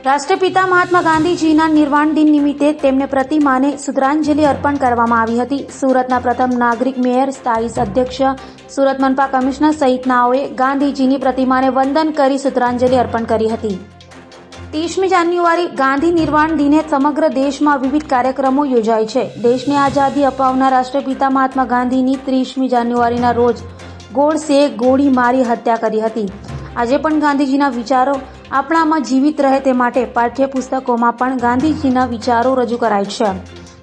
રાષ્ટ્રપિતા મહાત્મા ગાંધીજીના નિર્વાણ દિન નિમિત્તે તેમને પ્રતિમાને શ્રદ્ધાંજલિ અર્પણ કરવામાં આવી હતી। સુરતના પ્રથમ નાગરિક મેયર, સ્થાયી અધ્યક્ષ, સુરત મનપા કમિશનર સહિતનાઓએ ગાંધીજીની પ્રતિમાને વંદન કરી શ્રદ્ધાંજલિ અર્પણ કરી હતી। 30મી જાન્યુઆરી ગાંધી નિર્વાણ દિને સમગ્ર દેશમાં વિવિધ કાર્યક્રમો યોજાય છે। દેશને આઝાદી અપાવનાર રાષ્ટ્રપિતા મહાત્મા ગાંધીની 30મી જાન્યુઆરીના રોજ ગોડસેએ ગોળી મારી હત્યા કરી હતી। આજે પણ ગાંધીજીના વિચારો આપણામાં જીવિત રહે તે માટે પાઠ્યપુસ્તકોમાં પણ ગાંધીજીના વિચારો રજૂ કરાય છે।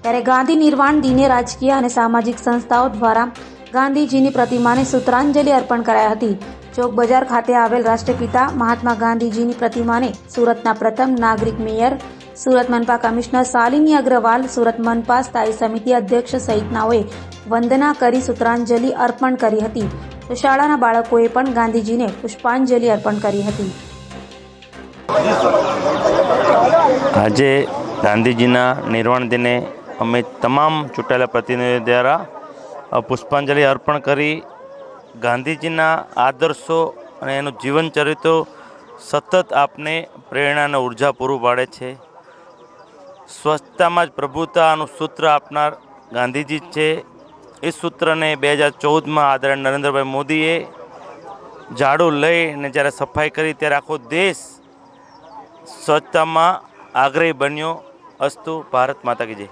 ત્યારે ગાંધી નિર્વાણ દિને રાજકીય અને સામાજિક સંસ્થાઓ દ્વારા ગાંધીજીની પ્રતિમાને શ્રદ્ધાંજલિ અર્પણ કરાઈ હતી। ચોક બજાર ખાતે આવેલ રાષ્ટ્રપિતા મહાત્મા ગાંધીજીની પ્રતિમાને સુરતના પ્રથમ નાગરિક મેયર, સુરત મનપા કમિશનર શાલિની અગ્રવાલ, સુરત મનપા સ્થાયી સમિતિ અધ્યક્ષ સહિતનાઓએ વંદના કરી શ્રદ્ધાંજલિ અર્પણ કરી હતી। તો શાળાના બાળકોએ પણ ગાંધીજીને પુષ્પાંજલિ અર્પણ કરી હતી। આજે ગાંધીજીના નિર્વાણ દિને અમે તમામ ચૂંટાયેલા પ્રતિનિધિઓ દ્વારા પુષ્પાંજલિ અર્પણ કરી ગાંધીજીના આદર્શો અને એનું જીવન ચરિત્રો સતત આપને પ્રેરણા અને ઉર્જા પૂરું પાડે છે। સ્વચ્છતામાં જ પ્રભુતાનું સૂત્ર આપનાર ગાંધીજી જ છે। એ સૂત્રને 2014માં આદરણીય નરેન્દ્રભાઈ મોદીએ ઝાડુ લઈને જ્યારે સફાઈ કરી ત્યારે આખો દેશ સ્વચ્છતામાં આગ્રહી બન્યો। અસ્તુ ભારત માતા કી જય।